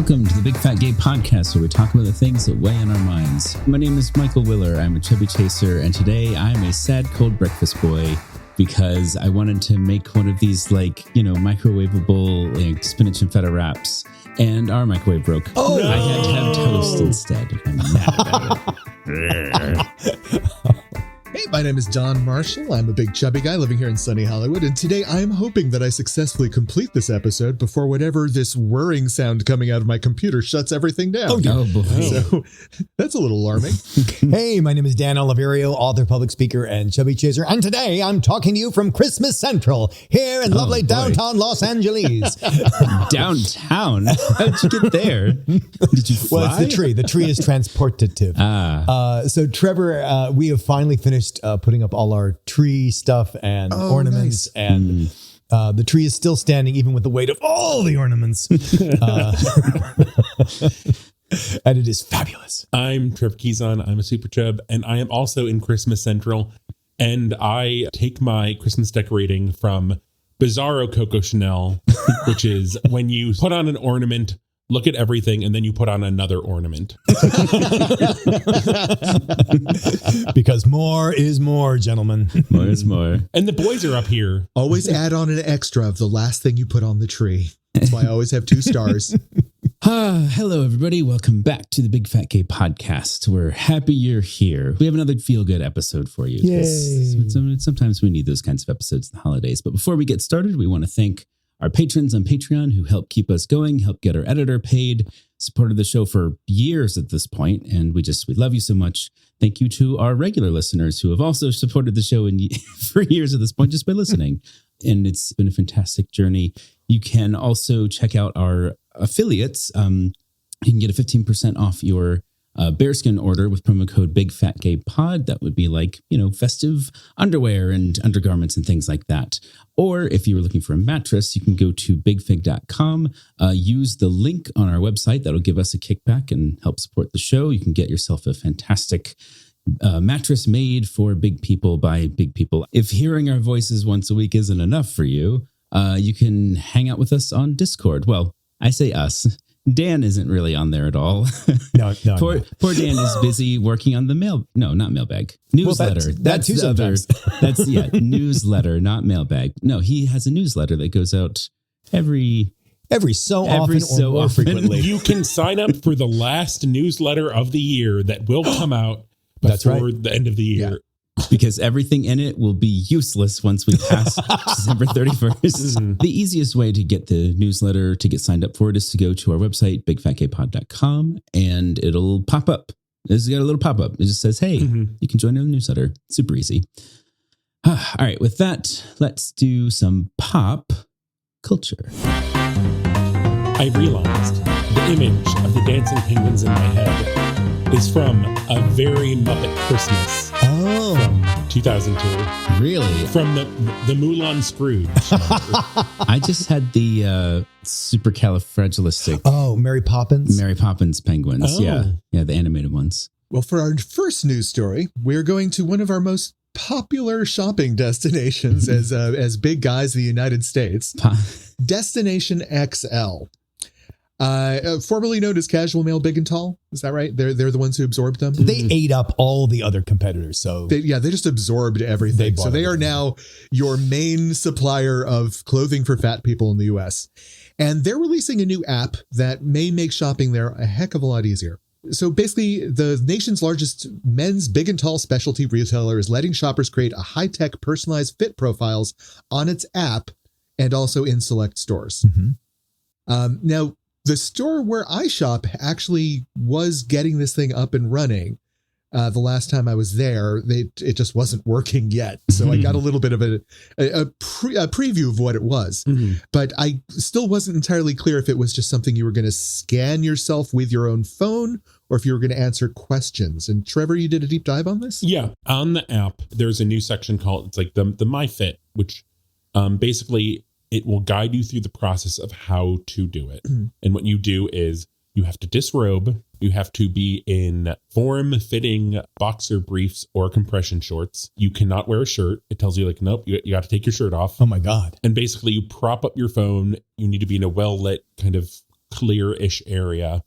welcome to the Big Fat Gay Podcast, where we talk about the things that weigh on our minds. My name is Michael Willer. I'm a chubby chaser, and today I'm a sad cold breakfast boy because I wanted to make one of these, microwavable spinach and feta wraps, and our microwave broke. Oh, I had to have toast instead. I'm mad about it. Hey, my name is Don Marshall. I'm a big chubby guy living here in sunny Hollywood, and today I am hoping that I successfully complete this episode before whatever this whirring sound coming out of my computer shuts everything down. Oh boy. So that's a little alarming. Hey, my name is Dan Oliverio, author, public speaker, and chubby chaser, and today I'm talking to you from Christmas Central here in lovely downtown Los Angeles. Downtown? How'd you get there? Did you fly? Well, it's the tree. The tree is transportative. So Trevor, we have finally finished putting up all our tree stuff and ornaments, nice. And the tree is still standing even with the weight of all the ornaments. And it is fabulous. I'm Trevor Keyson. I'm a super chub, and I am also in Christmas Central. And I take my Christmas decorating from Bizarro Coco Chanel, which is when you put on an ornament, look at everything, and then you put on another ornament. Because more is more, gentlemen. More is more. And the boys are up here. Always add on an extra of the last thing you put on the tree. That's why I always have 2 stars. Hello, everybody. Welcome back to the Big Fat Gay Podcast. We're happy you're here. We have another feel-good episode for you. Yay. Sometimes we need those kinds of episodes in the holidays. But before we get started, we want to thank our patrons on Patreon who help keep us going, help get our editor paid, supported the show for years at this point, and we love you so much. Thank you to our regular listeners who have also supported the show for years at this point just by listening. And it's been a fantastic journey. You can also check out our affiliates. You can get a 15% off your bearskin order with promo code BigFatGayPod. That would be festive underwear and undergarments and things like that. Or if you were looking for a mattress, you can go to bigfig.com, use the link on our website. That'll give us a kickback and help support the show. You can get yourself a fantastic mattress made for big people by big people. If hearing our voices once a week isn't enough for you, you can hang out with us on Discord. Well, I say us. Dan isn't really on there at all. No. Poor Dan is busy working on the not mailbag. Newsletter. Well, that's too sometimes. Newsletter, not mailbag. No, he has a newsletter that goes out every so often. Frequently. You can sign up for the last newsletter of the year that will come out before the end of the year. Yeah. Because everything in it will be useless once we pass December 31st. The easiest way to get the newsletter, to get signed up for it, is to go to our website, bigfatgaypod.com, and it'll pop up. It's got a little pop-up. It just says, hey, you can join our newsletter. Super easy. All right, with that, let's do some pop culture. I realized the image of the dancing penguins in my head is from A Very Muppet Christmas from 2002. Really? From the Moulin Scrooge. I just had the supercalifragilistic. Oh, Mary Poppins? Mary Poppins penguins. Oh. Yeah, the animated ones. Well, for our first news story, we're going to one of our most popular shopping destinations as big guys in the United States. Destination XL. Formerly known as Casual Male Big and Tall. Is that right? They're the ones who absorbed them. They ate up all the other competitors. So they just absorbed everything. So they are now your main supplier of clothing for fat people in the US. And they're releasing a new app that may make shopping there a heck of a lot easier. So basically, the nation's largest men's big and tall specialty retailer is letting shoppers create a high-tech personalized fit profiles on its app and also in select stores. Now, the store where I shop actually was getting this thing up and running. The last time I was there, it just wasn't working yet. So I got a little bit of a preview of what it was. But I still wasn't entirely clear if it was just something you were going to scan yourself with your own phone or if you were going to answer questions. And Trevor, you did a deep dive on this? Yeah. On the app, there's a new section called, it's like the MyFit, which basically it will guide you through the process of how to do it. And what you do is you have to disrobe. You have to be in form-fitting boxer briefs or compression shorts. You cannot wear a shirt. It tells you nope, you got to take your shirt off. Oh my God. And basically you prop up your phone. You need to be in a well-lit kind of clear-ish area.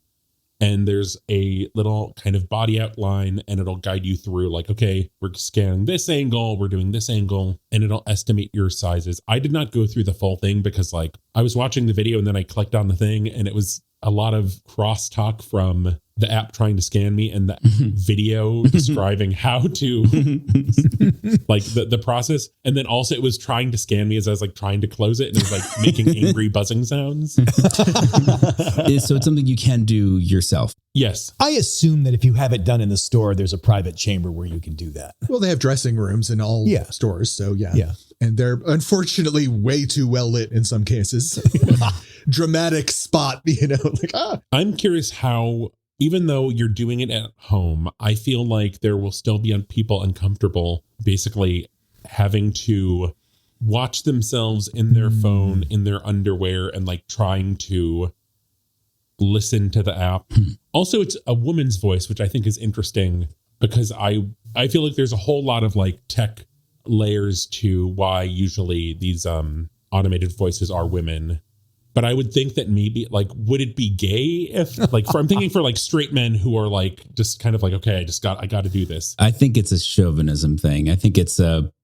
And there's a little kind of body outline, and it'll guide you through like, okay, we're scanning this angle, we're doing this angle, and it'll estimate your sizes. I did not go through the full thing because like I was watching the video and then I clicked on the thing and it was a lot of crosstalk from the app trying to scan me and the video describing how to like the process. And then also it was trying to scan me as I was like trying to close it, and it was like making angry buzzing sounds. So it's something you can do yourself. Yes. I assume that if you have it done in the store, there's a private chamber where you can do that. Well, they have dressing rooms in all stores. So yeah. And they're unfortunately way too well lit in some cases. Dramatic spot, I'm curious how, even though you're doing it at home, I feel like there will still be people uncomfortable basically having to watch themselves in their phone, in their underwear, and like trying to listen to the app. Also, it's a woman's voice, which I think is interesting because I feel like there's a whole lot of like tech layers to why usually these automated voices are women. But I would think that maybe like, would it be gay if like, I'm thinking for like straight men who are like, just kind of like, okay, I got to do this. I think it's a chauvinism thing. I think it's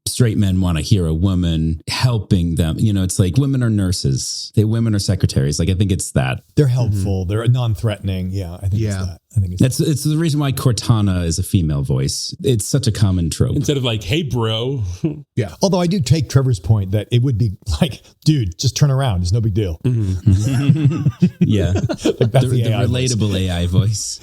straight men want to hear a woman helping them. It's like women are nurses. Women are secretaries. Like, I think it's that. They're helpful. They're non-threatening. Yeah, I think it's that. I think it's the reason why Cortana is a female voice. It's such a common trope. Instead of like, hey, bro. Yeah. Although I do take Trevor's point that it would be like, dude, just turn around. It's no big deal. Yeah. Like that's the relatable AI voice.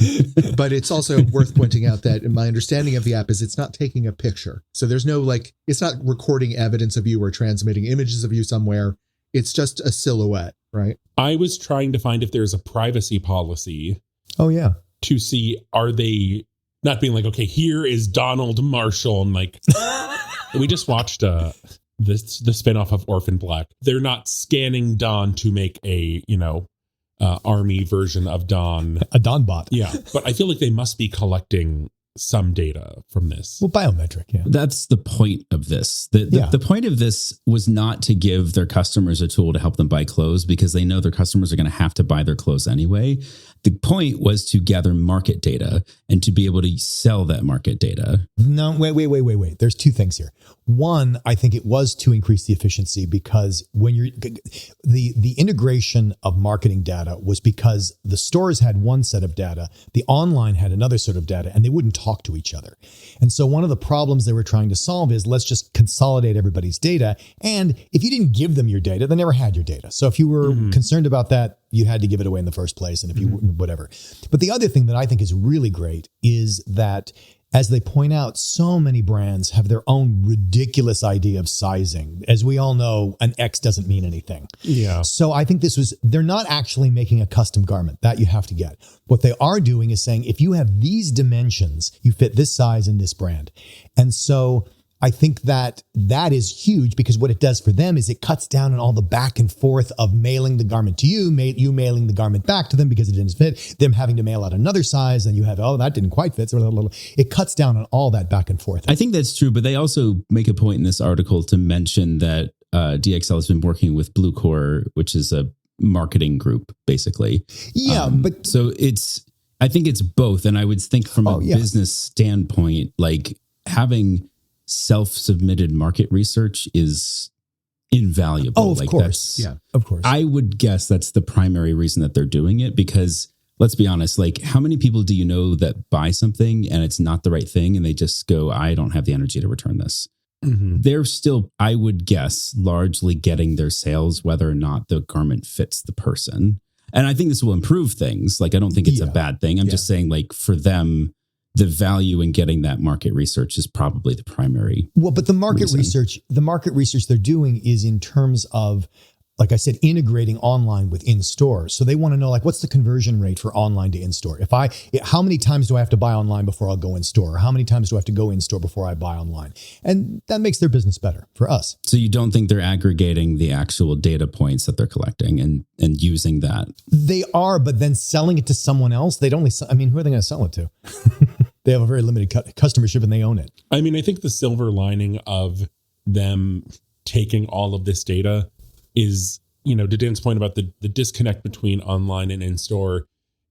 But it's also worth pointing out that in my understanding of the app is it's not taking a picture. So there's no like, it's not recording evidence of you or transmitting images of you somewhere. It's just a silhouette, right? I was trying to find if there's a privacy policy. Oh, yeah. To see, are they not being like, okay, here is Donald Marshall. And like, we just watched the spinoff of Orphan Black. They're not scanning Don to make a, army version of Don. A Don bot. Yeah. But I feel like they must be collecting some data from this. Well, biometric, yeah. That's the point of this. The point of this was not to give their customers a tool to help them buy clothes because they know their customers are going to have to buy their clothes anyway. The point was to gather market data and to be able to sell that market data. No, wait. There's two things here. One, I think it was to increase the efficiency because when you're the integration of marketing data was because the stores had one set of data, the online had another set of data, and they wouldn't talk to each other. And so one of the problems they were trying to solve is let's just consolidate everybody's data. And if you didn't give them your data, they never had your data. So if you were concerned about that, you had to give it away in the first place. And if you wouldn't, whatever. But the other thing that I think is really great is that, as they point out, so many brands have their own ridiculous idea of sizing. As we all know, an X doesn't mean anything. Yeah. So I think they're not actually making a custom garment that you have to get. What they are doing is saying, if you have these dimensions, you fit this size in this brand. And so I think that is huge because what it does for them is it cuts down on all the back and forth of mailing the garment to you mailing the garment back to them because it didn't fit, them having to mail out another size, and you have, that didn't quite fit. So it cuts down on all that back and forth. I think that's true, but they also make a point in this article to mention that DXL has been working with Bluecore, which is a marketing group, basically. Yeah, but so I think it's both, and I would think from a business standpoint, like having self-submitted market research is invaluable. Oh, of course. Yeah, of course. I would guess that's the primary reason that they're doing it because let's be honest, like how many people do you know that buy something and it's not the right thing and they just go, I don't have the energy to return this. They're still, I would guess, largely getting their sales whether or not the garment fits the person. And I think this will improve things. Like, I don't think it's a bad thing. I'm just saying, like, for them, the value in getting that market research is probably the primary. Well, but the market research they're doing is in terms of, like I said, integrating online with in-store. So they want to know, like, what's the conversion rate for online to in-store? How many times do I have to buy online before I'll go in-store? Or how many times do I have to go in-store before I buy online? And that makes their business better for us. So you don't think they're aggregating the actual data points that they're collecting and using that? They are, but then selling it to someone else, who are they going to sell it to? They have a very limited customership and they own it. I mean, I think the silver lining of them taking all of this data is, to Dan's point about the disconnect between online and in-store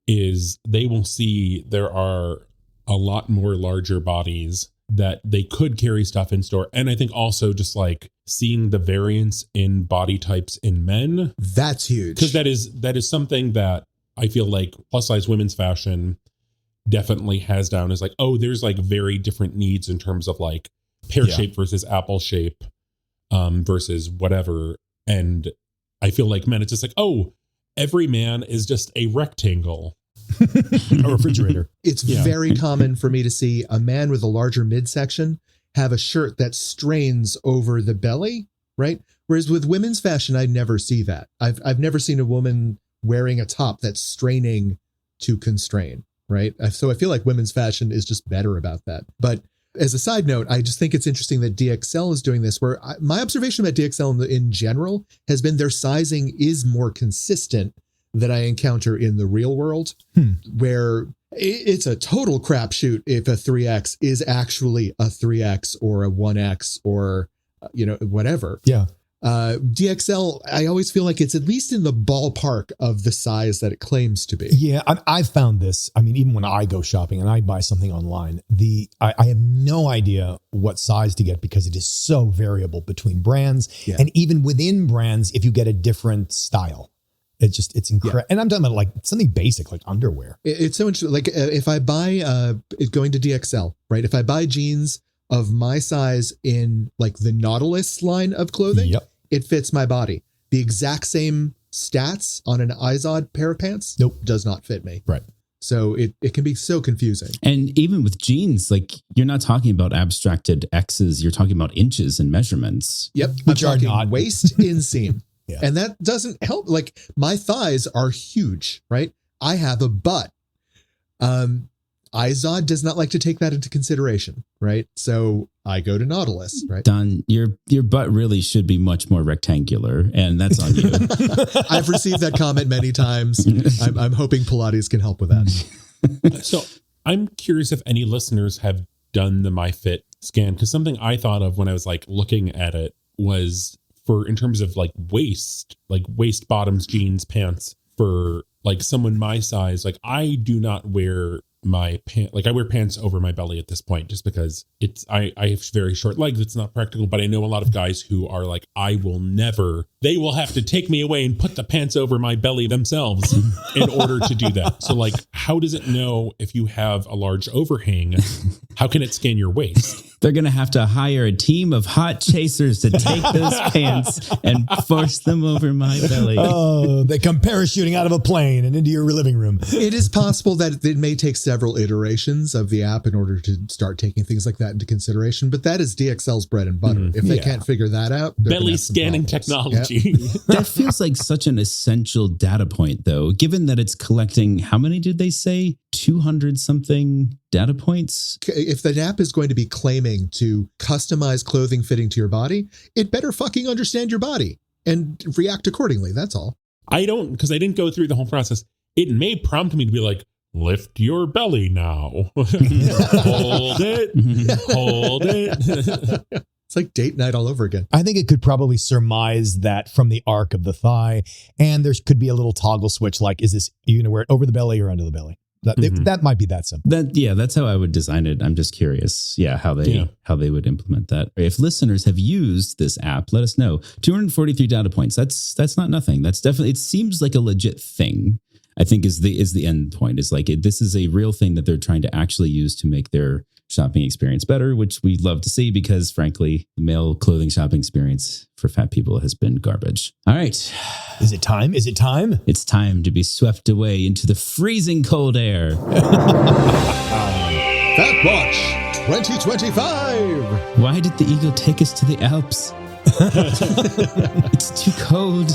is they will see there are a lot more larger bodies that they could carry stuff in store. And I think also just like seeing the variance in body types in men. That's huge. Because that is something that I feel like plus size women's fashion definitely has down is like, oh, there's like very different needs in terms of like pear shape versus apple shape versus whatever. And I feel like men, it's just like, oh, every man is just a rectangle. A refrigerator. It's very common for me to see a man with a larger midsection have a shirt that strains over the belly, right? Whereas with women's fashion, I never see that. I've never seen a woman wearing a top that's straining to constrain, right? So I feel like women's fashion is just better about that. But as a side note, I just think it's interesting that DXL is doing this, where my observation about DXL in general has been their sizing is more consistent that I encounter in the real world, where it's a total crapshoot if a 3X is actually a 3X or a 1X or, whatever. Yeah. DXL, I always feel like it's at least in the ballpark of the size that it claims to be. Yeah, I've found this. I mean, even when I go shopping and I buy something online, I have no idea what size to get because it is so variable between brands. Yeah. And even within brands, if you get a different style. It's incredible. Yeah. And I'm talking about like something basic, like underwear. It's so interesting. Like if I buy, going to DXL, right? If I buy jeans of my size in like the Nautilus line of clothing, it fits my body. The exact same stats on an Izod pair of pants, does not fit me. Right. So it can be so confusing. And even with jeans, like you're not talking about abstracted X's, you're talking about inches and measurements. Yep. Which I'm are talking not waist inseam. Yeah. And that doesn't help. Like my thighs are huge, right? I have a butt. Izod does not like to take that into consideration, right? So I go to Nautilus, right? Don, your butt really should be much more rectangular, and that's on you. I've received that comment many times. I'm hoping Pilates can help with that. So I'm curious if any listeners have done the MyFit scan, because something I thought of when I was like looking at it was in terms of like waist bottoms, jeans, pants for like someone my size. Like I do not wear my pants, like I wear pants over my belly at this point, just because I have very short legs. It's not practical, but I know a lot of guys who are like, they will have to take me away and put the pants over my belly themselves in order to do that. So like, how does it know if you have a large overhang? How can it scan your waist? They're going to have to hire a team of hot chasers to take those pants and force them over my belly. Oh, they come parachuting out of a plane and into your living room. It is possible that it may take several iterations of the app in order to start taking things like that into consideration, but that is DXL's bread and butter. If they can't figure that out, belly scanning technology. Yep. That feels like such an essential data point, though, given that it's collecting, how many did they say? 200 something data points? If the app is going to be claiming to customize clothing fitting to your body, it better fucking understand your body and react accordingly. That's all. Because I didn't go through the whole process. It may prompt me to be like, lift your belly now. Hold it. It's like date night all over again. I think it could probably surmise that from the arc of the thigh, and there could be a little toggle switch like, is this, you going to wear it over the belly or under the belly? That might be that simple. That's how I would design it. I'm just curious, how they would implement that. If listeners have used this app, let us know. 243 data points. That's not nothing. That's definitely, it seems like a legit thing. I think is the end point. Is like this is a real thing that they're trying to actually use to make their shopping experience better, which we love to see because, frankly, the male clothing shopping experience for fat people has been garbage. All right. Is it time? It's time to be swept away into the freezing cold air. Fat Watch 2025. Why did the eagle take us to the Alps? It's too cold.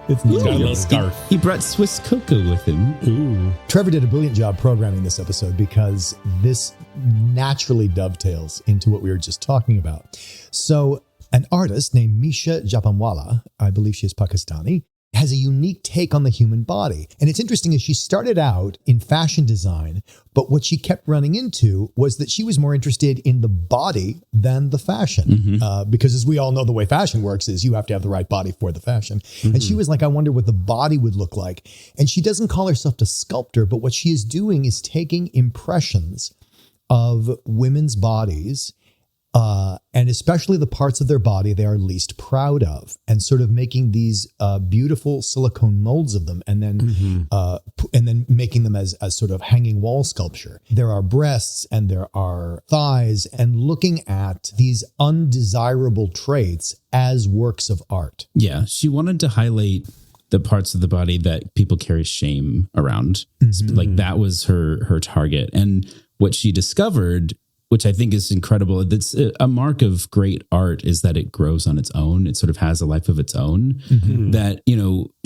He's got a little scarf. He brought Swiss cocoa with him. Ooh. Trevor did a brilliant job programming this episode because this naturally dovetails into what we were just talking about. So an artist named Misha Japanwala, I believe she is Pakistani, has a unique take on the human body. And it's interesting as she started out in fashion design, but what she kept running into was that she was more interested in the body than the fashion. Because as we all know, the way fashion works is you have to have the right body for the fashion. And she was like, I wonder what the body would look like. And she doesn't call herself a sculptor, but what she is doing is taking impressions of women's bodies, and especially the parts of their body they are least proud of, and sort of making these beautiful silicone molds of them, and then making them as sort of hanging wall sculpture. There are breasts and there are thighs, and looking at these undesirable traits as works of art. Yeah, she wanted to highlight the parts of the body that people carry shame around. Like that was her target. And what she discovered, which I think is incredible, that's a mark of great art, is that it grows on its own. It sort of has a life of its own. That,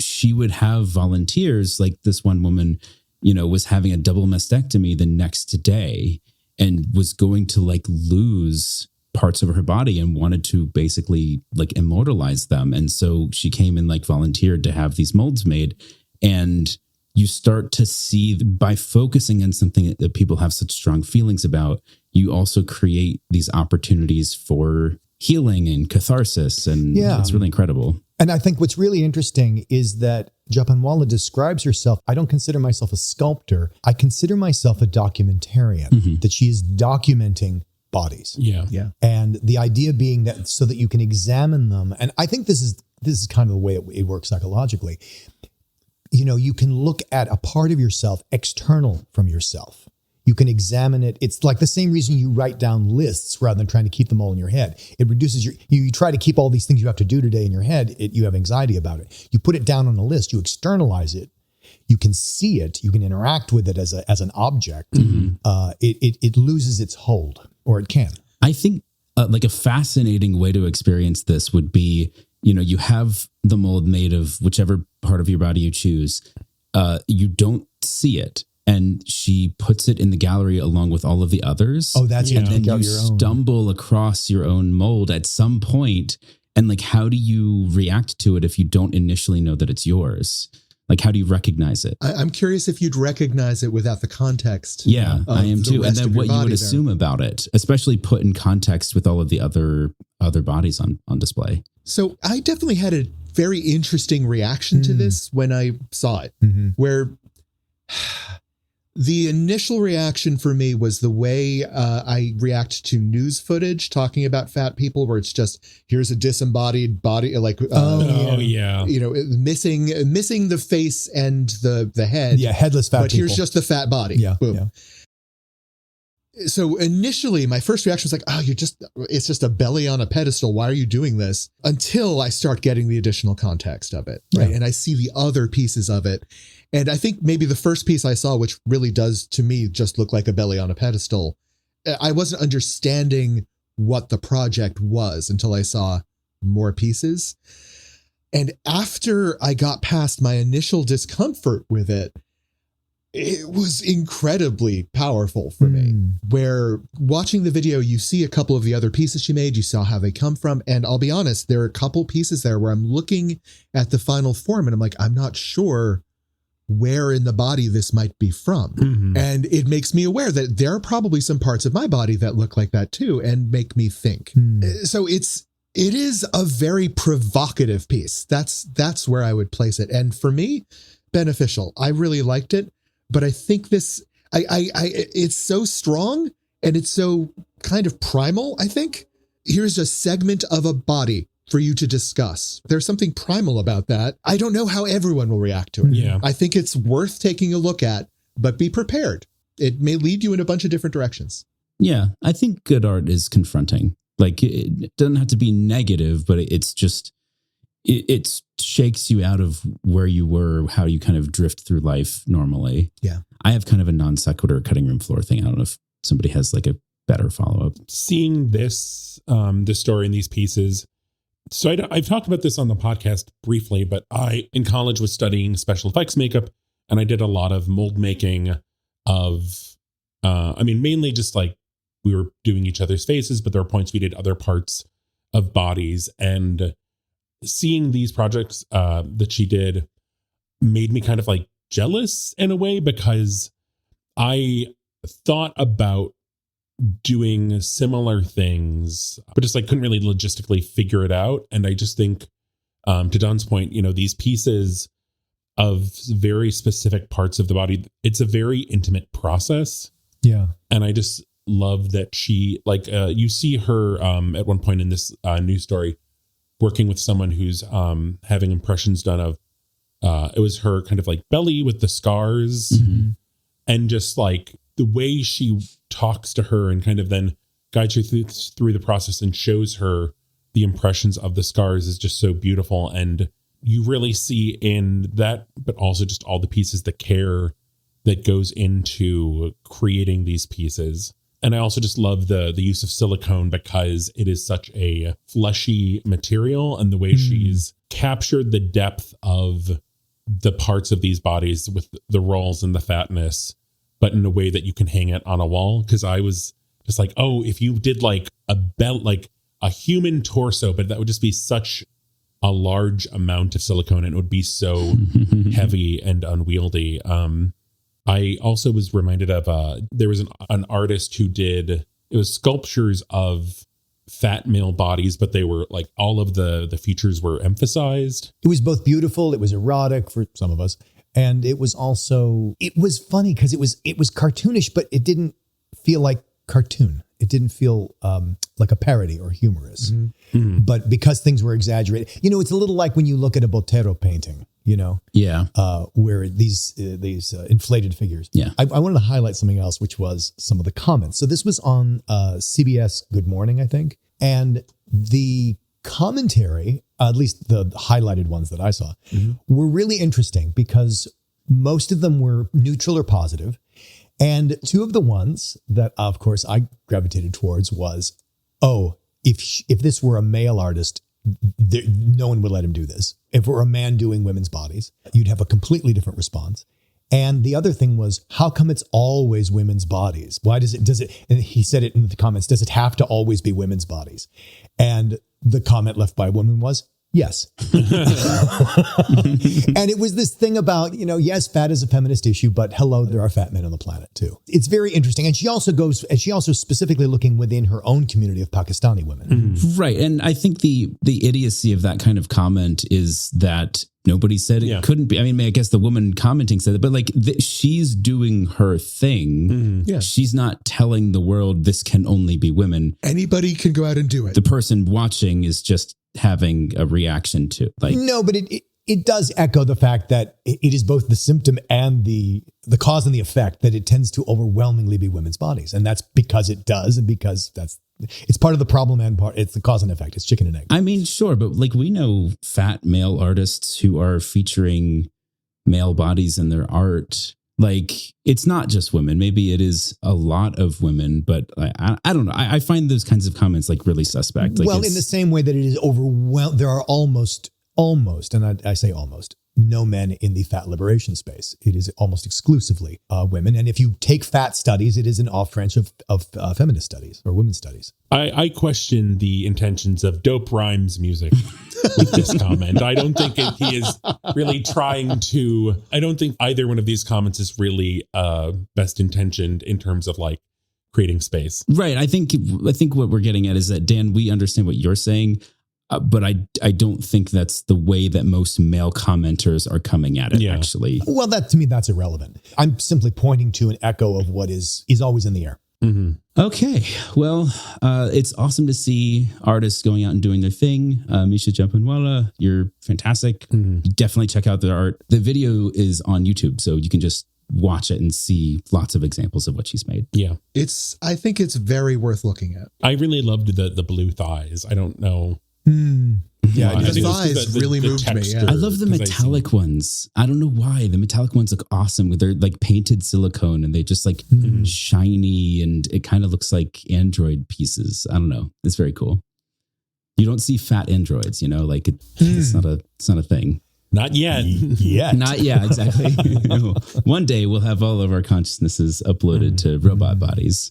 she would have volunteers, like this one woman, was having a double mastectomy the next day and was going to like lose parts of her body and wanted to basically like immortalize them. And so she came and like volunteered to have these molds made. And you start to see, by focusing on something that people have such strong feelings about, you also create these opportunities for healing and catharsis. And it's really incredible. And I think what's really interesting is that Japanwala describes herself, I don't consider myself a sculptor. I consider myself a documentarian, that she is documenting bodies. Yeah. And the idea being that so that you can examine them. And I think this is kind of the way it works psychologically. You can look at a part of yourself external from yourself. You can examine it. It's like the same reason you write down lists rather than trying to keep them all in your head. It reduces you try to keep all these things you have to do today in your head. You have anxiety about it. You put it down on a list, you externalize it. You can see it. You can interact with it as an object. It loses its hold, or it can. I think like a fascinating way to experience this would be, you have the mold made of whichever part of your body you choose. You don't see it. And she puts it in the gallery along with all of the others. Oh, that's and then you stumble across your own mold at some point. And like, how do you react to it if you don't initially know that it's yours? Like, how do you recognize it? I'm curious if you'd recognize it without the context. Yeah, I am too. And then what you would assume about it, especially put in context with all of the other bodies on display. So I definitely had a very interesting reaction to this when I saw it, where the initial reaction for me was the way I react to news footage talking about fat people, where it's just, here's a disembodied body, like, missing the face and the head. Yeah, headless fat people. But here's just the fat body. Yeah. Boom. Yeah. So initially my first reaction was like, oh, it's just a belly on a pedestal. Why are you doing this? Until I start getting the additional context of it. Right. And I see the other pieces of it. And I think maybe the first piece I saw, which really does to me just look like a belly on a pedestal, I wasn't understanding what the project was until I saw more pieces. And after I got past my initial discomfort with it, it was incredibly powerful for me, where watching the video, you see a couple of the other pieces she made, you saw how they come from. And I'll be honest, there are a couple pieces there where I'm looking at the final form and I'm like, I'm not sure where in the body this might be from. And it makes me aware that there are probably some parts of my body that look like that too, and make me think. So it is a very provocative piece. That's where I would place it. And for me, beneficial. I really liked it. But I think it's so strong and it's so kind of primal, I think. Here's a segment of a body for you to discuss. There's something primal about that. I don't know how everyone will react to it. Yeah. I think it's worth taking a look at, but be prepared. It may lead you in a bunch of different directions. Yeah, I think good art is confronting. Like, it doesn't have to be negative, but it's just, it shakes you out of where you were, how you kind of drift through life normally. Yeah. I have kind of a non sequitur cutting room floor thing. I don't know if somebody has like a better follow up. Seeing this story in these pieces. So I've talked about this on the podcast briefly, but I, in college, was studying special effects makeup, and I did a lot of mold making of, mainly just like we were doing each other's faces, but there were points we did other parts of bodies. And seeing these projects that she did made me kind of like jealous in a way, because I thought about doing similar things, but just like couldn't really logistically figure it out. And I just think, to Don's point, these pieces of very specific parts of the body, it's a very intimate process. Yeah. And I just love that she, like, you see her at one point in this news story working with someone who's having impressions done of, it was her kind of like belly with the scars, and just like the way she talks to her and kind of then guides her through the process and shows her the impressions of the scars is just so beautiful. And you really see in that, but also just all the pieces, the care that goes into creating these pieces. And I also just love the use of silicone, because it is such a fleshy material, and the way she's captured the depth of the parts of these bodies with the rolls and the fatness, but in a way that you can hang it on a wall. Because I was just like, oh, if you did like a belt, like a human torso, but that would just be such a large amount of silicone, and it would be so heavy and unwieldy. I also was reminded of there was an artist who did, it was sculptures of fat male bodies, but they were like all of the features were emphasized. It was both beautiful, it was erotic for some of us, and it was funny because it was cartoonish, but it didn't feel like cartoon. It didn't feel like a parody or humorous. But because things were exaggerated, it's a little like when you look at a Botero painting, where these inflated figures. Yeah. I wanted to highlight something else, which was some of the comments. So this was on CBS Good Morning, I think. And the commentary, at least the highlighted ones that I saw, were really interesting because most of them were neutral or positive. And two of the ones that, of course, I gravitated towards was, if this were a male artist, no one would let him do this. If it were a man doing women's bodies, you'd have a completely different response. And the other thing was, how come it's always women's bodies? Why does it, and he said it in the comments, does it have to always be women's bodies? And the comment left by a woman was, yes. And it was this thing about, yes, fat is a feminist issue, but hello, there are fat men on the planet too. It's very interesting. And she also specifically looking within her own community of Pakistani women. Right. And I think the idiocy of that kind of comment is that nobody said it couldn't be. I mean, I guess the woman commenting said it, but like she's doing her thing. Yeah. She's not telling the world this can only be women. Anybody can go out and do it. The person watching is just having a reaction to no, but it does echo the fact that it is both the symptom and the cause and the effect, that it tends to overwhelmingly be women's bodies. And that's because it does, and because it's part of the problem and it's the cause and effect. It's chicken and egg. I mean, sure. But like we know fat male artists who are featuring male bodies in their art. Like, it's not just women. Maybe it is a lot of women, but I don't know. I find those kinds of comments like really suspect. Like, well, in the same way that it is overwhelmed, there are almost, and I say almost, no men in the fat liberation space. It is almost exclusively women. And if you take fat studies, it is an off branch of feminist studies or women's studies. I question the intentions of Dope Rhymes music with this comment. I don't think he is really trying to, I don't think either one of these comments is really best intentioned in terms of like creating space. Right. I think what we're getting at is that, Dan, we understand what you're saying. But I don't think that's the way that most male commenters are coming at it, actually. Well, to me, that's irrelevant. I'm simply pointing to an echo of what is always in the air. Okay. Well, it's awesome to see artists going out and doing their thing. Misha Jampanwala, you're fantastic. Definitely check out their art. The video is on YouTube, so you can just watch it and see lots of examples of what she's made. Yeah. I think it's very worth looking at. I really loved the blue thighs. I don't know. Yeah, the thighs really moved me. Yeah. I love the metallic ones. I don't know why. The metallic ones look awesome with their like painted silicone, and they just like shiny, and it kind of looks like android pieces. I don't know. It's very cool. You don't see fat androids, like it's not a thing. Not yet. Not yet, exactly. One day we'll have all of our consciousnesses uploaded to robot bodies.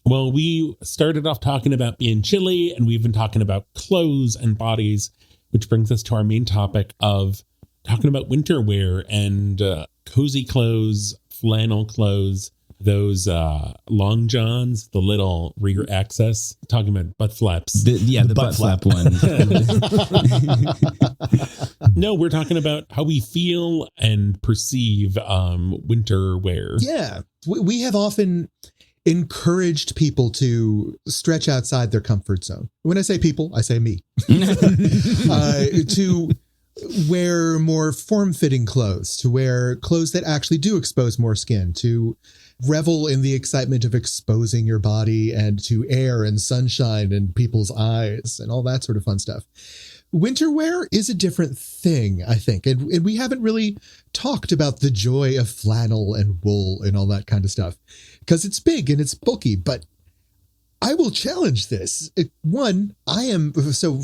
Well, we started off talking about being chilly, and we've been talking about clothes and bodies, which brings us to our main topic of talking about winter wear and cozy clothes, flannel clothes, those long johns, the little rear access, talking about butt flaps. The butt flap one. No, we're talking about how we feel and perceive winter wear. Yeah. We have often encouraged people to stretch outside their comfort zone. When I say people, I say me. To wear more form-fitting clothes, to wear clothes that actually do expose more skin, to revel in the excitement of exposing your body and to air and sunshine and people's eyes and all that sort of fun stuff. Winter wear is a different thing, I think. And we haven't really talked about the joy of flannel and wool and all that kind of stuff because it's big and it's bulky, but I will challenge this.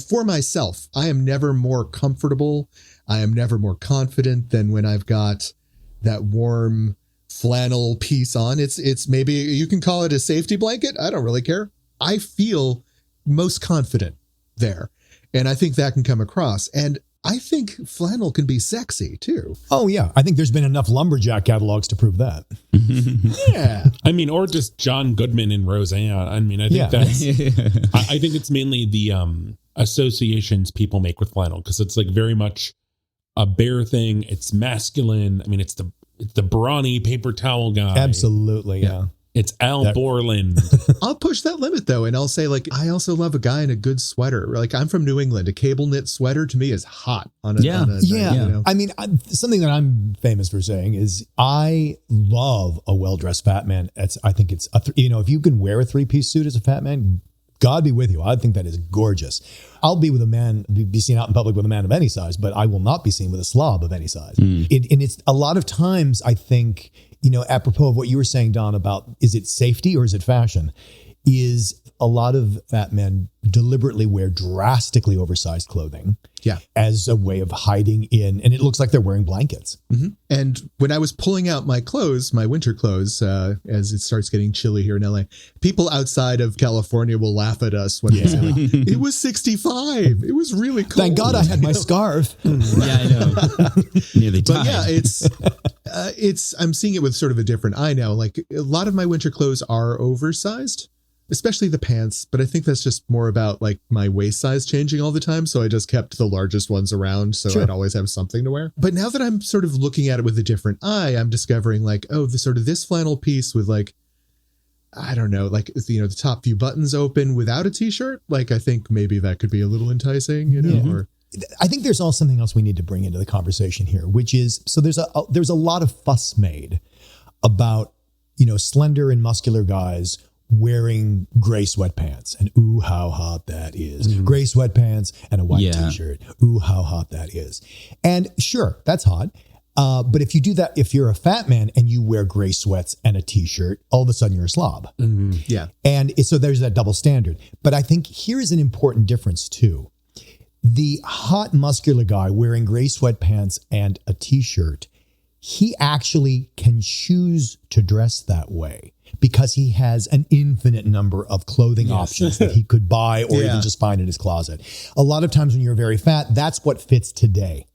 For myself, I am never more comfortable. I am never more confident than when I've got that warm flannel piece on. It's maybe you can call it a safety blanket. I don't really care. I feel most confident there. And I think that can come across. And I think flannel can be sexy too. Oh yeah. I think there's been enough lumberjack catalogs to prove that. Yeah. I mean, or just John Goodman and Roseanne. I mean, I think that's, I think it's mainly the associations people make with flannel because it's like very much a bear thing. It's masculine. I mean, it's the brawny paper towel guy. Absolutely. Yeah. It's Al Borland. I'll push that limit though. And I'll say I also love a guy in a good sweater. Like I'm from New England. A cable knit sweater to me is hot on a night, you know? I mean, something that I'm famous for saying is I love a well-dressed fat man. I think it's, if you can wear a 3-piece suit as a fat man, God be with you. I think that is gorgeous. I'll be with a man, be seen out in public with a man of any size, but I will not be seen with a slob of any size. And it's a lot of times, I think, apropos of what you were saying, Don, about is it safety or is it fashion, is a lot of fat men deliberately wear drastically oversized clothing as a way of hiding in, and it looks like they're wearing blankets. Mm-hmm. And when I was pulling out my clothes, my winter clothes, as it starts getting chilly here in LA, people outside of California will laugh at us when we say, it was 65. It was really cold. Thank God I had my scarf. Yeah, I know. Nearly died. But yeah, I'm seeing it with sort of a different eye now. Like a lot of my winter clothes are oversized, especially the pants, but I think that's just more about like my waist size changing all the time. So I just kept the largest ones around so I'd always have something to wear. But now that I'm sort of looking at it with a different eye, I'm discovering like, this flannel piece with like, I don't know, like, the top few buttons open without a t-shirt. Like, I think maybe that could be a little enticing, or I think there's also something else we need to bring into the conversation here, which is, so there's a lot of fuss made about, slender and muscular guys wearing gray sweatpants and ooh, how hot that is. Gray sweatpants and a white t-shirt. Ooh, how hot that is. And sure, that's hot. But if you do that, if you're a fat man and you wear gray sweats and a t-shirt, all of a sudden you're a slob. Mm-hmm. Yeah. And so there's that double standard. But I think here is an important difference too. The hot muscular guy wearing gray sweatpants and a t-shirt, he actually can choose to dress that way because he has an infinite number of clothing options that he could buy or even just find in his closet. A lot of times when you're very fat, that's what fits today.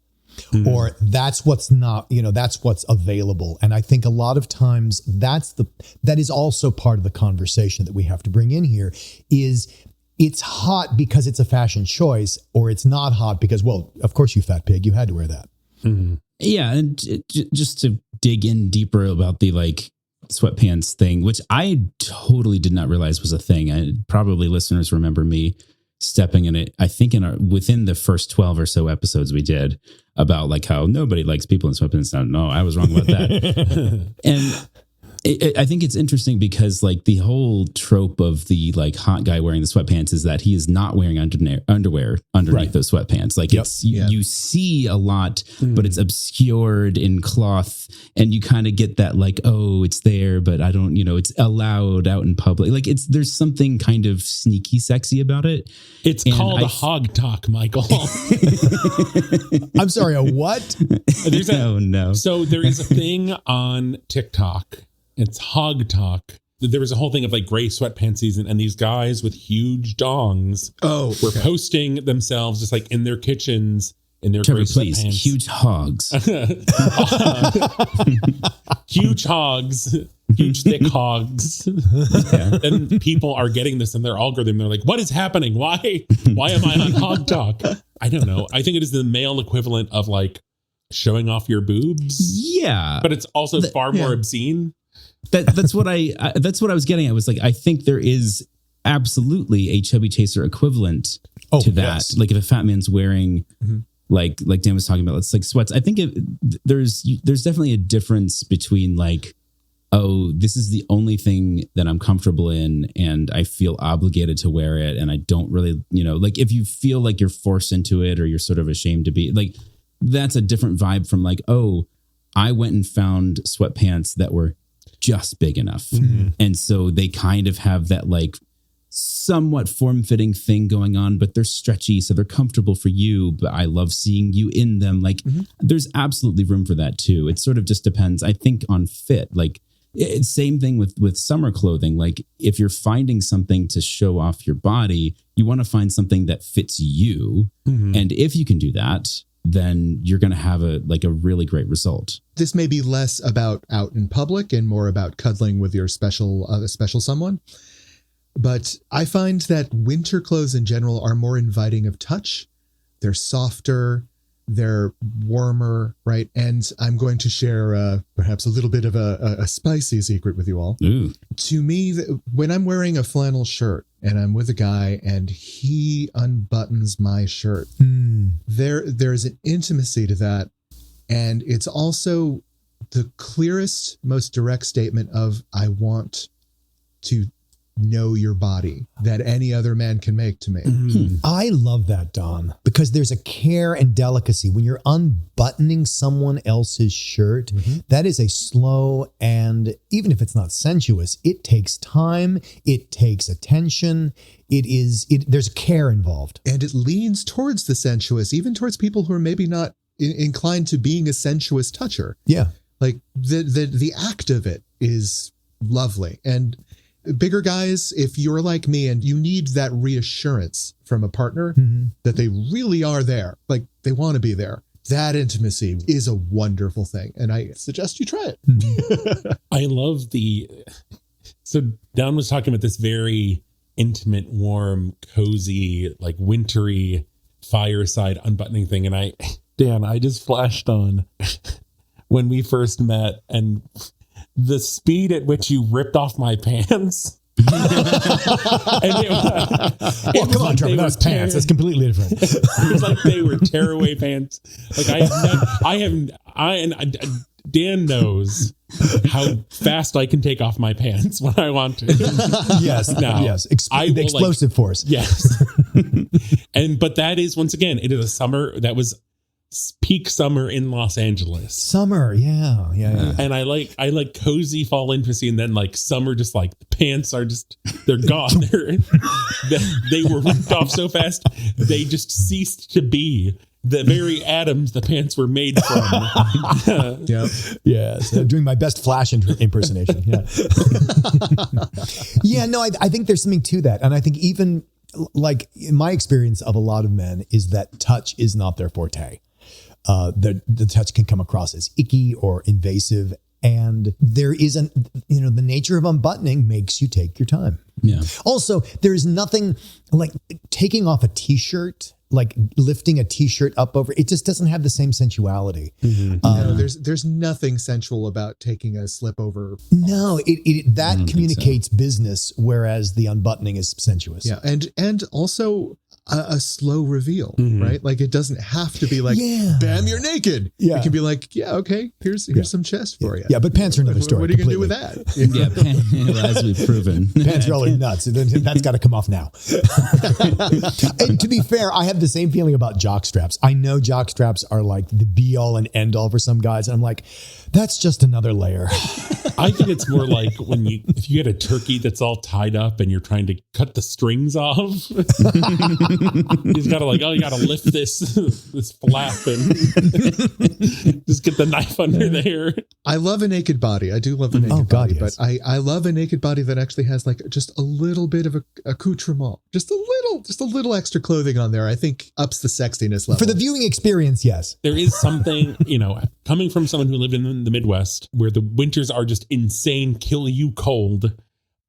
Or that's what's not, that's what's available. And I think a lot of times that is also part of the conversation that we have to bring in here is it's hot because it's a fashion choice, or it's not hot because, well, of course you fat pig, you had to wear that. Mm-hmm. Yeah. And just to dig in deeper about the sweatpants thing, which I totally did not realize was a thing. Probably listeners remember me stepping in it. I think within the first 12 or so episodes we did about how nobody likes people in sweatpants. No, I was wrong about that. And I think it's interesting because the whole trope of the hot guy wearing the sweatpants is that he is not wearing underwear underneath those sweatpants. You see a lot, but it's obscured in cloth, and you kind of get that it's there, but I don't, it's allowed out in public. There's something kind of sneaky sexy about it. It's called a hog talk, Michael. I'm sorry, a what? No. So there is a thing on TikTok. It's hog talk, there was a whole thing of like gray sweatpants season, and these guys with huge dongs were posting themselves just like in their kitchens in their Trevor, gray please, sweatpants. huge hogs. Huge hogs. Huge thick hogs. And people are getting this in their algorithm. They're like, what is happening? Why am I on Hog Talk? I don't know. I think it is the male equivalent of like showing off your boobs. Yeah. But it's also far more obscene. That's what I was getting at. Was like, I think there is absolutely a chubby chaser equivalent to that. Yes. Like if a fat man's wearing like Dan was talking about, it's like sweats. I think there's definitely a difference between like, oh, this is the only thing that I'm comfortable in and I feel obligated to wear it. And I don't really, like if you feel like you're forced into it or you're sort of ashamed to be like, that's a different vibe from like, oh, I went and found sweatpants that were just big enough. And so they kind of have that like somewhat form-fitting thing going on, but they're stretchy. So they're comfortable for you, but I love seeing you in them. Like there's absolutely room for that too. It sort of just depends, I think, on fit. Like, it's same thing with summer clothing. Like if you're finding something to show off your body, you want to find something that fits you. And if you can do that, then you're going to have a really great result. This may be less about out in public and more about cuddling with your special someone. But I find that winter clothes in general are more inviting of touch. They're softer. They're warmer, right? And I'm going to share perhaps a little bit of a spicy secret with you all. Ooh. To me, when I'm wearing a flannel shirt and I'm with a guy and he unbuttons my shirt, there's an intimacy to that. And it's also the clearest, most direct statement of, I want to know your body that any other man can make to me. I love that, Don, because there's a care and delicacy when you're unbuttoning someone else's shirt. That is a slow, and even if it's not sensuous, it takes time, it takes attention. There's care involved, and it leans towards the sensuous, even towards people who are maybe not inclined to being a sensuous toucher. Yeah, like the act of it is lovely. And bigger guys, if you're like me and you need that reassurance from a partner that they really are there, like they want to be there, that intimacy is a wonderful thing. And I suggest you try it. I love so Don was talking about this very intimate, warm, cozy, like wintry fireside unbuttoning thing. And I just flashed on when we first met and the speed at which you ripped off my pants. Come on, Trevor, that's pants. That's completely different. It was like they were tearaway pants. Like Dan knows how fast I can take off my pants when I want to. Yes. The explosive force. Yes. But that is, once again, it is a summer that was peak summer in Los Angeles. Summer, yeah. And I like cozy fall intimacy, and then like summer, just like the pants are just, they're gone. They were ripped off so fast they just ceased to be the very atoms the pants were made from. So doing my best Flash impersonation. I think there's something to that, and I think even like in my experience of a lot of men is that touch is not their forte. The touch can come across as icky or invasive, and there is the nature of unbuttoning makes you take your time. Yeah. Also, there is nothing like taking off a t-shirt, like lifting a t-shirt up over. It just doesn't have the same sensuality. There's nothing sensual about taking a slip over. No, that communicates business, whereas the unbuttoning is sensuous. Yeah, and also a slow reveal, right? Like it doesn't have to be like, bam, you're naked. Yeah. It can be like, okay, here's some chest for you. Yeah, but pants are another story. What are you going to do with that? As we've proven. Pants are all nuts. That's got to come off now. And to be fair, I have the same feeling about jock straps. I know jock straps are like the be all and end all for some guys. And I'm like, that's just another layer. I think it's more like if you get a turkey that's all tied up and you're trying to cut the strings off. He's got to you got to lift this flap and just get the knife under there. I love a naked body. I do love a naked body, yes. but I love a naked body that actually has just a little bit of accoutrement, just a little extra clothing on there. I think ups the sexiness level. For the viewing experience, yes. There is something, coming from someone who lived in the Midwest where the winters are just insane, kill you cold.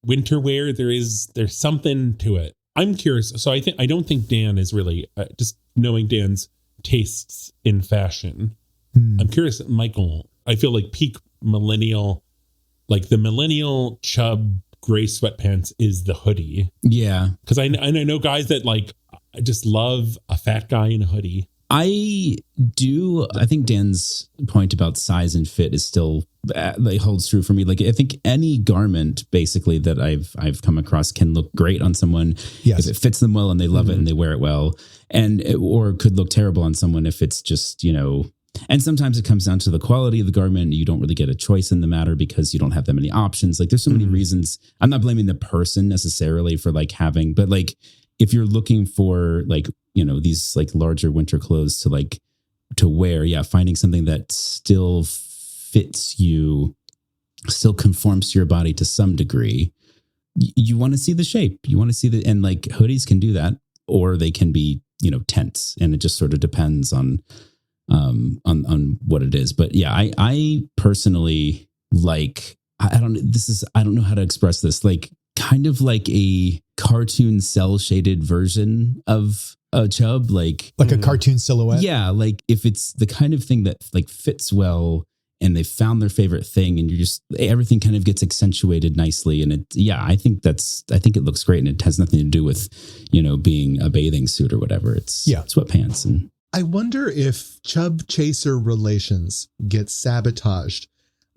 Winter wear, there's something to it. I'm curious. So I don't think Dan is really just knowing Dan's tastes in fashion. I'm curious, Michael. I feel like peak millennial, like the millennial chub gray sweatpants is the hoodie. Yeah, because I know guys that I just love a fat guy in a hoodie. I do. I think Dan's point about size and fit is still holds true for me. I think any garment basically that I've come across can look great on someone if it fits them well and they love it and they wear it well, or could look terrible on someone if it's just And sometimes it comes down to the quality of the garment. You don't really get a choice in the matter because you don't have that many options. There's so many reasons. I'm not blaming the person necessarily for having, but if you're looking for these larger winter clothes to wear, finding something that still fits you, still conforms to your body to some degree. You want to see the shape. You want to see and hoodies can do that, or they can be, tense, and it just sort of depends on what it is. But yeah, I personally I don't know how to express this, kind of like a cartoon cell shaded version of a chub, like a cartoon silhouette. Yeah, if it's the kind of thing that fits well and they found their favorite thing and everything kind of gets accentuated nicely, and I think it looks great, and it has nothing to do with being a bathing suit or whatever. It's sweatpants. And I wonder if chub chaser relations get sabotaged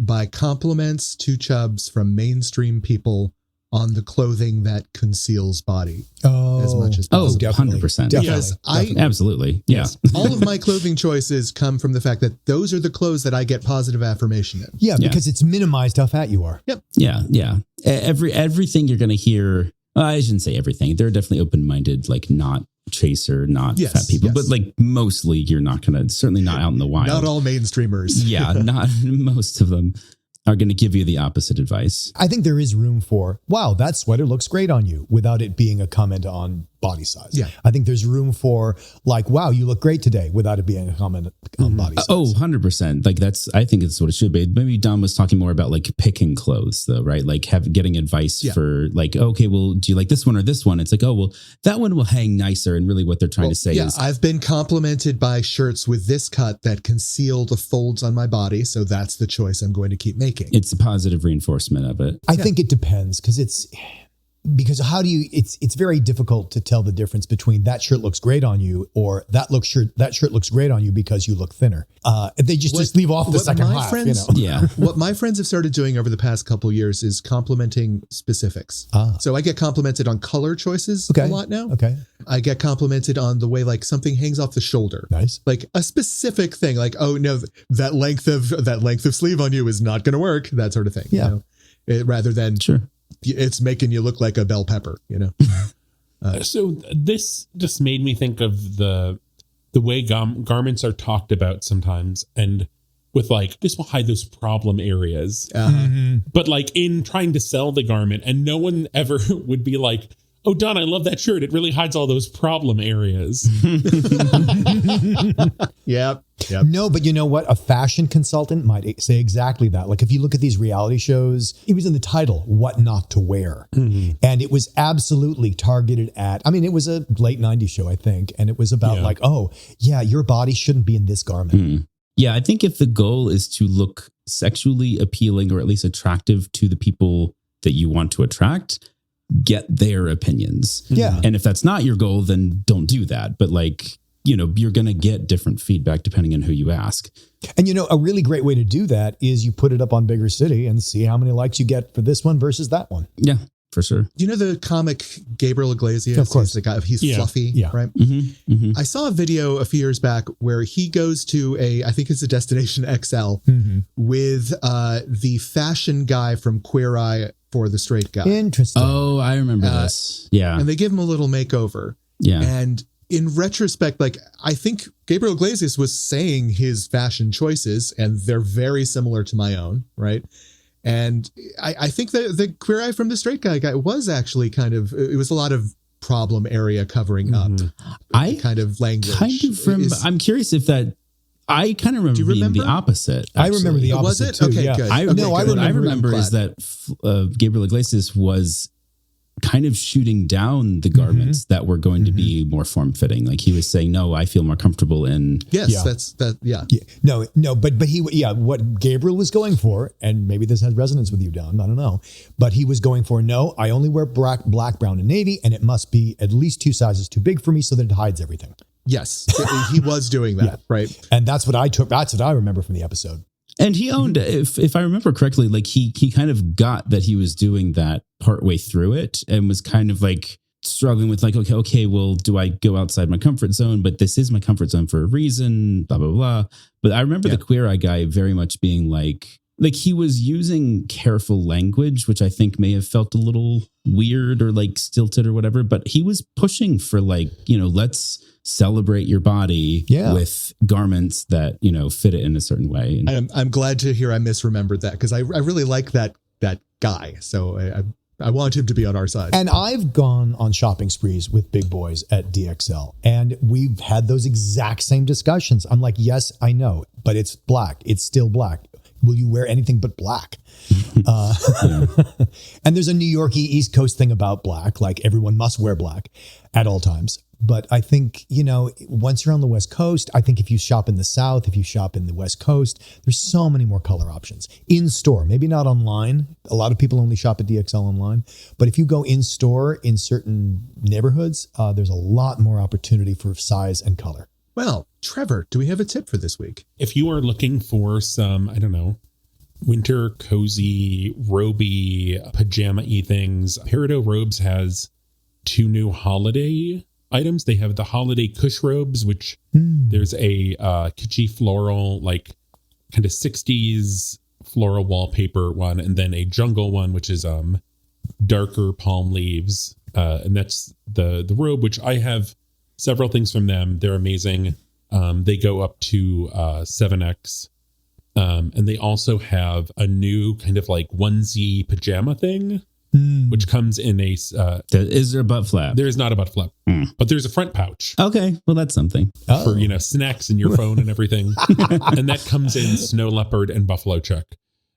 by compliments to chubs from mainstream people on the clothing that conceals body as much as possible. 100%. Because absolutely. Yes. All of my clothing choices come from the fact that those are the clothes that I get positive affirmation in. Yeah, because it's minimized how fat you are. Yep. Yeah. Everything you're going to hear, I shouldn't say everything. They're definitely open-minded, not chaser, not fat people, but mostly you're not going to, certainly not out in the wild. Not all mainstreamers. Yeah, not most of them are going to give you the opposite advice. I think there is room for, wow, that sweater looks great on you, without it being a comment on body size. Yeah. I think there's room for wow, you look great today, without it being a comment on body size. 100%. I think it's what it should be. Maybe Don was talking more about picking clothes though, right? Getting advice for okay, well, do you like this one or this one? It's that one will hang nicer. And really what they're trying to say is, I've been complimented by shirts with this cut that conceal the folds on my body. So that's the choice I'm going to keep making. It's a positive reinforcement of it. I think it depends, because how do you, it's very difficult to tell the difference between that shirt looks great on you or that shirt looks great on you because you look thinner. They just leave off the second half. What my friends have started doing over the past couple of years is complimenting specifics. So I get complimented on color choices a lot now. Okay. I get complimented on the way something hangs off the shoulder. Nice. A specific thing, oh no, that length of sleeve on you is not going to work. That sort of thing. Yeah. Rather than sure. It's making you look like a bell pepper, So this just made me think of the way garments are talked about sometimes, and with this will hide those problem areas. But in trying to sell the garment, and no one ever would be like, oh, Don, I love that shirt. It really hides all those problem areas. Yep. No, but you know what? A fashion consultant might say exactly that. If you look at these reality shows, it was in the title, What Not to Wear. Mm-hmm. And it was absolutely targeted at, it was a late 90s show, I think. And it was about your body shouldn't be in this garment. Mm. Yeah, I think if the goal is to look sexually appealing or at least attractive to the people that you want to attract, get their opinions. Yeah. And if that's not your goal, then don't do that. But you're going to get different feedback depending on who you ask. And a really great way to do that is you put it up on Bigger City and see how many likes you get for this one versus that one. Yeah, for sure. Do you know the comic Gabriel Iglesias? Of course. He's the guy, he's fluffy, right? Mm-hmm, mm-hmm. I saw a video a few years back where he goes to I think it's a Destination XL with the fashion guy from Queer Eye for the Straight Guy. Interesting. Oh, I remember this. Yeah. And they give him a little makeover. Yeah. And in retrospect, like, I think Gabriel Iglesias was saying his fashion choices, and they're very similar to my own, right? And I think that the Queer Eye from the Straight Guy was actually kind of, it was a lot of problem area covering up. I kind of language. I'm curious if that, I kind of remember being the opposite. Actually. I remember the opposite. Was it? Too, Okay, yeah. good. I remember is that Gabriel Iglesias was kind of shooting down the garments that were going to be more form fitting. Like he was saying, no, I feel more comfortable in. Yes, yeah. that's that. Yeah. No, but what Gabriel was going for, and maybe this has resonance with you, Don, I don't know, but he was going for, no, I only wear black, brown, and navy, and it must be at least 2 sizes too big for me so that it hides everything. Yes, he was doing that, right? And that's what I took. That's what I remember from the episode. And he owned, if I remember correctly, like he kind of got that he was doing that partway through it and was kind of like struggling with like, okay, well, do I go outside my comfort zone? But this is my comfort zone for a reason, blah, blah, blah. But I remember the Queer Eye guy very much being like he was using careful language, which I think may have felt a little weird or like stilted or whatever. But he was pushing for like, let's celebrate your body with garments that, fit it in a certain way. And I'm glad to hear I misremembered that, because I really like that guy. So I want him to be on our side. And I've gone on shopping sprees with big boys at DXL, and we've had those exact same discussions. I'm like, yes, I know, but it's black. It's still black. Will you wear anything but black? And there's a New Yorkie East Coast thing about black, like everyone must wear black at all times. But I think, once you're on the West Coast, I think if you shop in the South, if you shop in the West Coast, there's so many more color options in store, maybe not online. A lot of people only shop at DXL online. But if you go in store in certain neighborhoods, there's a lot more opportunity for size and color. Well, Trevor, do we have a tip for this week? If you are looking for some, I don't know, winter cozy, roby, pajama-y things, Peridot Robes has 2 new holiday items. They have the holiday cush robes, which there's a kitschy floral, like kind of 60s floral wallpaper one, and then a jungle one, which is darker palm leaves. And that's the robe, which I have several things from them. They're amazing. They go up to 7X. And they also have a new kind of like onesie pajama thing, which comes in a... is there a butt flap? There is not a butt flap, but there's a front pouch. Okay, well, that's something. For, snacks and your phone and everything. And that comes in snow leopard and buffalo check.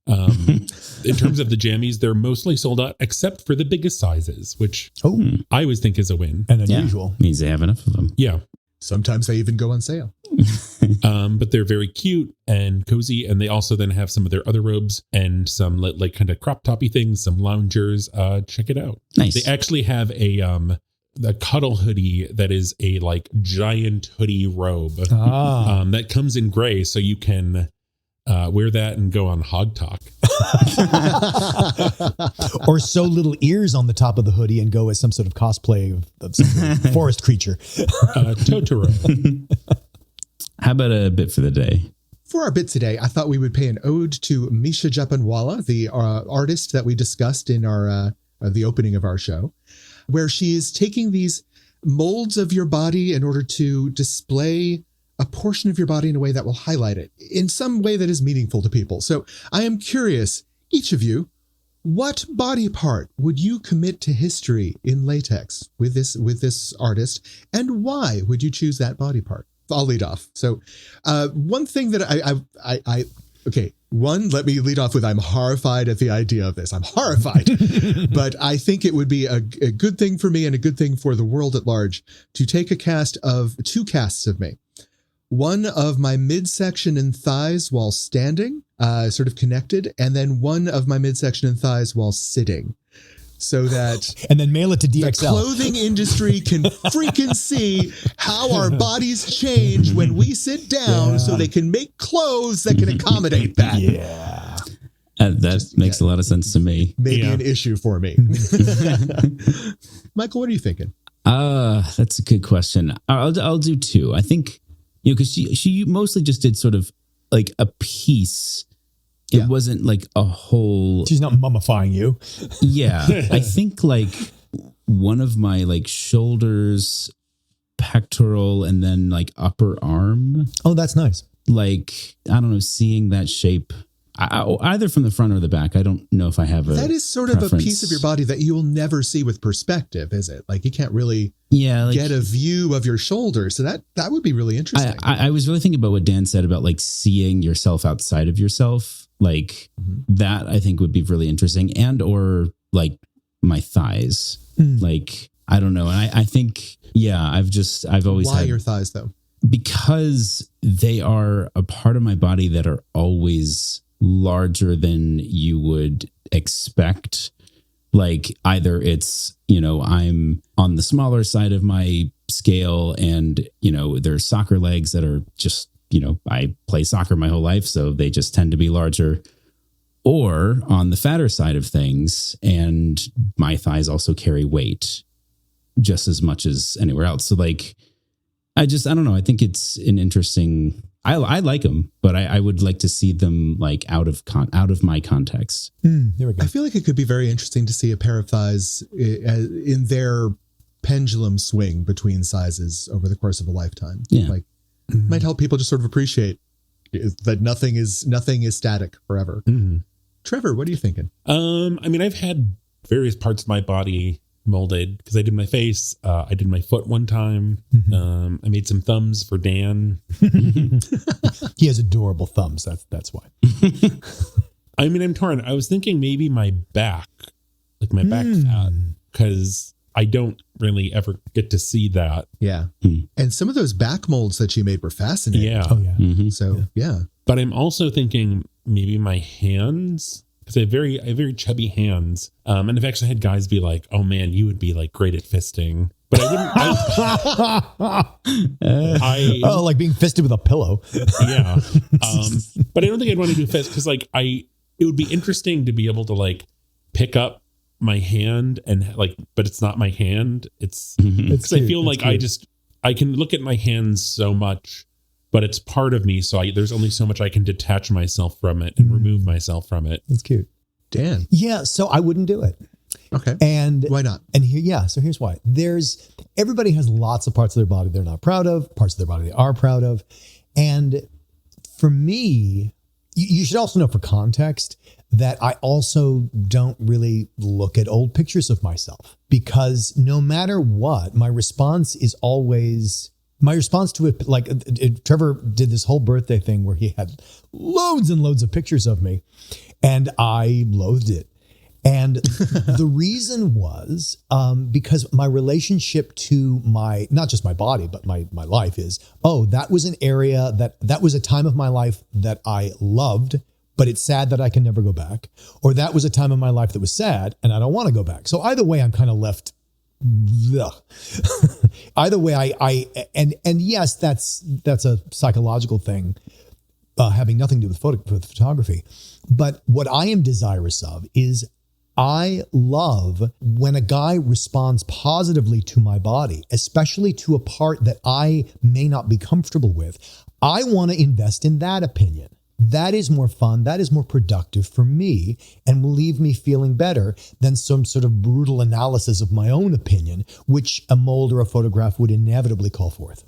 In terms of the jammies, they're mostly sold out except for the biggest sizes, which I always think is a win. And unusual. Means they have enough of them. Yeah. Sometimes they even go on sale. But they're very cute and cozy. And they also then have some of their other robes and some like kind of crop toppy things, some loungers. Check it out. Nice. They actually have a cuddle hoodie that is a like giant hoodie robe that comes in gray. So you can wear that and go on Hog Talk. Or sew little ears on the top of the hoodie and go as some sort of cosplay of some forest creature. Totoro. How about a bit for the day? For our bit today, I thought we would pay an ode to Misha Japanwala, the artist that we discussed in our the opening of our show, where she is taking these molds of your body in order to display a portion of your body in a way that will highlight it in some way that is meaningful to people. So I am curious, each of you, what body part would you commit to history in latex with this artist, and why would you choose that body part? I'll lead off. So one thing that let me lead off with, I'm horrified at the idea of this. I'm horrified, but I think it would be a good thing for me and a good thing for the world at large to take two casts of me. One of my midsection and thighs while standing, sort of connected, and then one of my midsection and thighs while sitting. So that and then mail it to DXL. The clothing industry can freaking see how our bodies change when we sit down, so they can make clothes that can accommodate that. Yeah. That makes a lot of sense to me. Maybe an issue for me. Michael, what are you thinking? That's a good question. I'll do 2. I think, because she mostly just did sort of like a piece. It wasn't like a whole... She's not mummifying you. Yeah. I think like one of my like shoulders pectoral and then like upper arm. Oh, that's nice. Like, I don't know, seeing that shape either from the front or the back. I don't know if I have that is sort preference. of a piece of your body that you will never see with perspective, is it? Like you can't really get a view of your shoulder. So that would be really interesting. I was really thinking about what Dan said about like seeing yourself outside of yourself. Like that I think would be really interesting, and or like my thighs. Like, I don't know. And I think, I've always Why had your thighs though? Because they are a part of my body that are always larger than you would expect. Like either it's, I'm on the smaller side of my scale and, there's soccer legs that are just, I play soccer my whole life, so they just tend to be larger, or on the fatter side of things. And my thighs also carry weight just as much as anywhere else. So like, I don't know. I think it's an interesting, I like them, but I would like to see them like out of my context. There we go. I feel like it could be very interesting to see a pair of thighs in their pendulum swing between sizes over the course of a lifetime. Yeah. Like might help people just sort of appreciate that nothing is static forever. Trevor, what are you thinking? I mean, I've had various parts of my body molded because I did my face. I did my foot one time. I made some thumbs for Dan. He has adorable thumbs. That's why. I mean, I'm torn. I was thinking maybe my back, like my back fat, because I don't really ever get to see that. Yeah. And some of those back molds that you made were fascinating. Yeah. Oh, yeah. So, yeah. But I'm also thinking maybe my hands, because I have very chubby hands. And I've actually had guys be like, oh man, you would be like great at fisting. But I wouldn't. Like being fisted with a pillow. Yeah. But I don't think I'd want to do fist because like it would be interesting to be able to like pick up my hand and like, but it's not my hand. It's because I feel like I can look at my hands so much, but it's part of me. So there's only so much I can detach myself from it and remove myself from it. That's cute. Dan. Yeah. So I wouldn't do it. Okay. And why not? And so here's why. Everybody has lots of parts of their body they're not proud of, parts of their body they are proud of. And for me, you should also know for context that I also don't really look at old pictures of myself, because no matter what, my response to it, like Trevor did this whole birthday thing where he had loads and loads of pictures of me and I loathed it. And the reason was because my relationship to not just my body, but my life is, that was an area that was a time of my life that I loved, but it's sad that I can never go back. Or that was a time of my life that was sad and I don't want to go back. So either way, I'm kind of left. Either way, and yes, that's a psychological thing, having nothing to do with photography. But what I am desirous of is I love when a guy responds positively to my body, especially to a part that I may not be comfortable with. I want to invest in that opinion. That is more fun. That is more productive for me and will leave me feeling better than some sort of brutal analysis of my own opinion, which a mold or a photograph would inevitably call forth.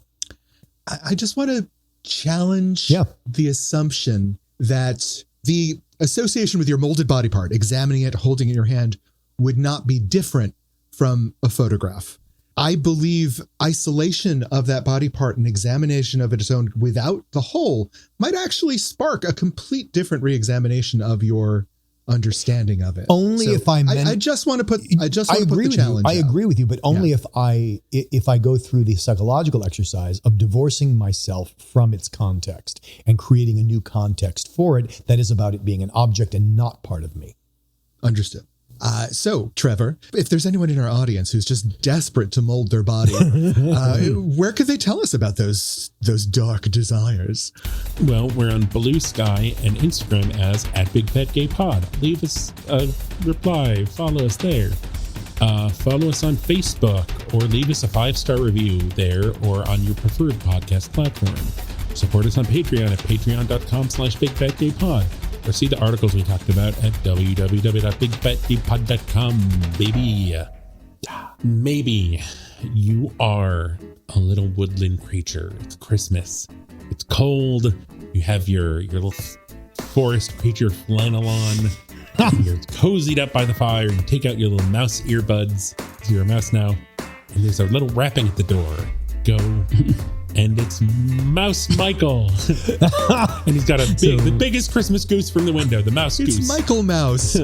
I just want to challenge the assumption that the association with your molded body part, examining it, holding it in your hand, would not be different from a photograph. I believe isolation of that body part and examination of its own without the whole might actually spark a complete different reexamination of your understanding of it. Only if I just want to put the challenge. I agree with you, but only if I go through the psychological exercise of divorcing myself from its context and creating a new context for it that is about it being an object and not part of me. Understood. So, Trevor, if there's anyone in our audience who's just desperate to mold their body, where could they tell us about those dark desires? Well, we're on Blue Sky and Instagram as @BigFatGayPod. Leave us a reply. Follow us there. Follow us on Facebook or leave us a 5-star review there or on your preferred podcast platform. Support us on Patreon at patreon.com/BigFatGayPod. Or see the articles we talked about at www.bigfatgaypod.com, baby. Maybe you are a little woodland creature. It's Christmas. It's cold. You have your little forest creature flannel on. You're cozied up by the fire. You take out your little mouse earbuds. You're a mouse now. And there's a little rapping at the door. Go. And it's Mouse Michael. And he's got the biggest Christmas goose from the window, the mouse goose. It's Michael Mouse.